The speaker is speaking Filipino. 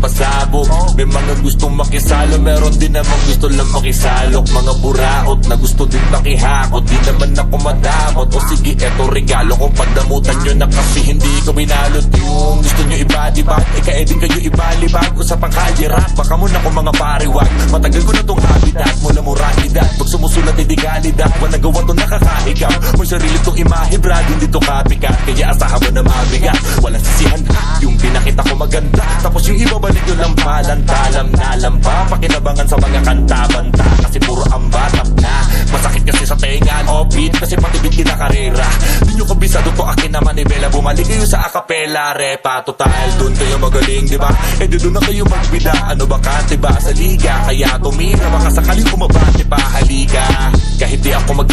pasabog. May mga gustong makisalo, meron din namang gusto lang makisalok. Mga buraot na gusto din makihakot, di naman ako madamot. O sige, eto regalo ko, pagdamutan nyo na kasi hindi ko binalot. Yung gusto nyo ibadibag, ikaedin kayo ibalibag. Usapang kalye rap, baka muna ko mga pariwag. Matagal ko na tong habitat, mula moralidad. Pag sumusulat, hindi kalidad, walang gawa to nakakaigap. May sarili tong imahe, brad, hindi to copycat. Kaya asahan mo na mabigat, walang sisihan. Yung pinakita ko maganda, tapos yung iba balik yun lang palantalam na lampa. Pakinabangan sa mga kanta-banta, kasi puro ambatap na. Masakit kasi sa tenga, beat, kasi patibid kinakarera. Di nyo kabisado to, akin na manibela. Bumalik kayo sa acapella, repa. Total, dun kayo magaling, diba? Eh di dun na kayo magbida. Ano ba kante ba sa liga? Kaya tumira, baka sakaling umabante pa, halika. Kahit di ako